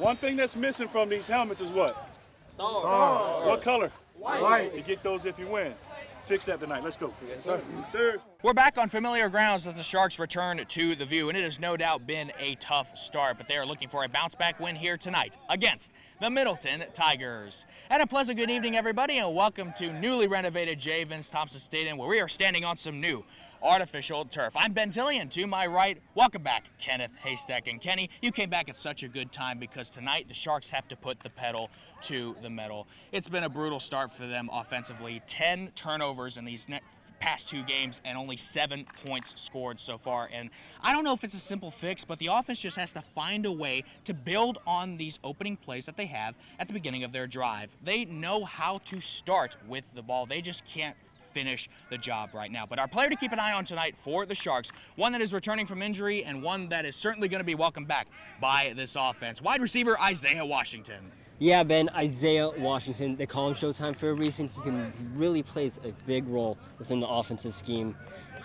One thing that's missing from these helmets is what? Stars. What color? White. You get those if you win. Fix that tonight. Let's go. Yes, sir. Yes, sir. We're back on familiar grounds as the Sharks return to the View, and it has no doubt been a tough start, but they are looking for a bounce-back win here tonight against the Middleton Tigers. And a pleasant good evening, everybody, and welcome to newly renovated J. Vince Thompson Stadium, where we are standing on some new artificial turf. I'm Ben Tilley, and to my right, welcome back, Kenneth Haystack. And Kenny, you came back at such a good time because tonight the Sharks have to put the pedal to the metal. It's been a brutal start for them offensively. 10 turnovers in these past 2 games and only 7 points scored so far. And I don't know if it's a simple fix, but the offense just has to find a way to build on these opening plays that they have at the beginning of their drive. They know how to start with the ball. They just can't finish the job right now. But our player to keep an eye on tonight for the Sharks, one that is returning from injury and one that is certainly going to be welcomed back by this offense. Wide receiver Isaiah Washington. Yeah, Ben, Isaiah Washington, they call him Showtime for a reason. He really plays a big role within the offensive scheme.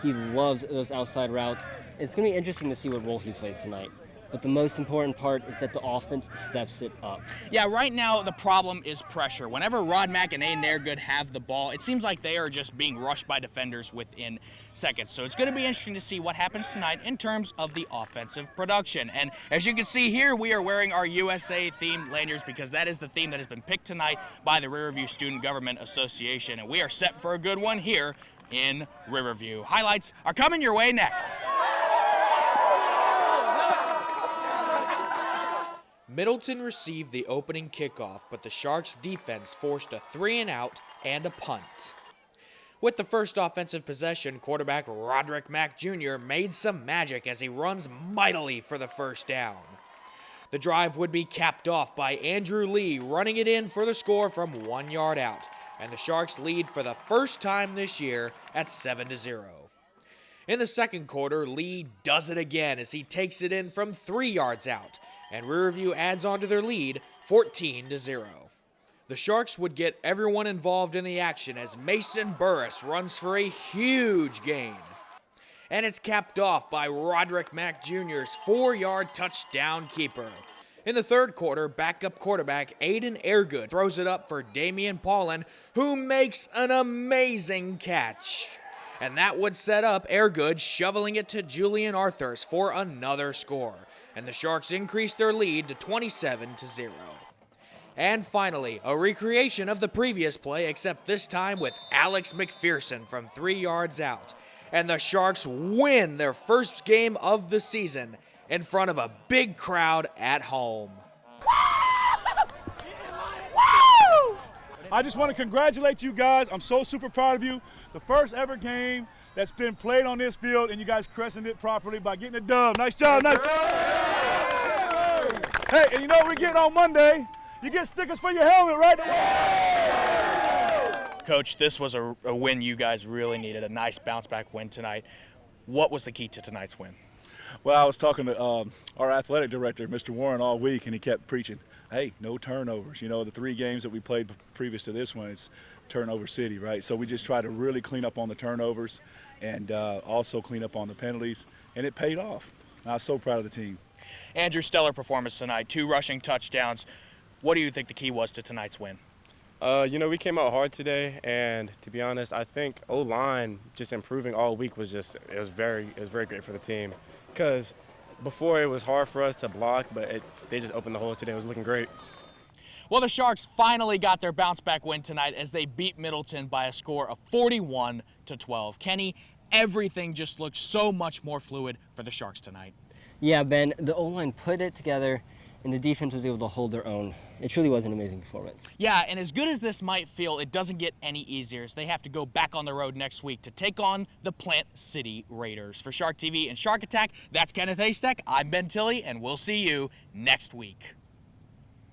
He loves those outside routes. It's going to be interesting to see what role he plays tonight. But the most important part is that the offense steps it up. Yeah, right now the problem is pressure. Whenever Rod Mack and Aiden Airgood have the ball, it seems like they are just being rushed by defenders within seconds. So it's going to be interesting to see what happens tonight in terms of the offensive production. And as you can see here, we are wearing our USA-themed lanyards because that is the theme that has been picked tonight by the Riverview Student Government Association. And we are set for a good one here in Riverview. Highlights are coming your way next. Middleton received the opening kickoff, but the Sharks' defense forced a 3-and-out and a punt. With the first offensive possession, quarterback Roderick Mack Jr. made some magic as he runs mightily for the first down. The drive would be capped off by Andrew Lee running it in for the score from 1 yard out, and the Sharks lead for the first time this year at 7-0. In the second quarter, Lee does it again as he takes it in from 3 yards out, and Riverview adds on to their lead 14-0. The Sharks would get everyone involved in the action as Mason Burris runs for a huge gain. And it's capped off by Roderick Mack Jr.'s 4-yard touchdown keeper. In the third quarter, backup quarterback Aiden Airgood throws it up for Damian Paulin, who makes an amazing catch. And that would set up Airgood shoveling it to Julian Arthurs for another score. And the Sharks increase their lead to 27-0. And finally, a recreation of the previous play, except this time with Alex McPherson from 3 yards out. And the Sharks win their first game of the season in front of a big crowd at home. I just want to congratulate you guys. I'm so super proud of you. The first ever game that's been played on this field, and you guys crescented it properly by getting it done. Nice job, nice job. Hey, and you know what we're getting on Monday? You get stickers for your helmet, right? Coach, this was a win you guys really needed, a nice bounce-back win tonight. What was the key to tonight's win? Well, I was talking to our athletic director, Mr. Warren, all week, and he kept preaching, hey, no turnovers. You know, the 3 games that we played previous to this one, it's turnover city, right? So we just try to really clean up on the turnovers and also clean up on the penalties, and it paid off. I was so proud of the team. Andrew, stellar performance tonight, 2 rushing touchdowns. What do you think the key was to tonight's win? You know, we came out hard today, and to be honest, I think O-line just improving all week was very great for the team. Because before it was hard for us to block, but they just opened the holes today. It was looking great. Well, the Sharks finally got their bounce-back win tonight as they beat Middleton by a score of 41-12. Kenny, everything just looked so much more fluid for the Sharks tonight. Yeah, Ben, the O-line put it together, and the defense was able to hold their own. It truly was an amazing performance. Yeah, and as good as this might feel, it doesn't get any easier as they have to go back on the road next week to take on the Plant City Raiders. For Shark TV and Shark Attack, that's Kenneth Haystack. I'm Ben Tilley, and we'll see you next week.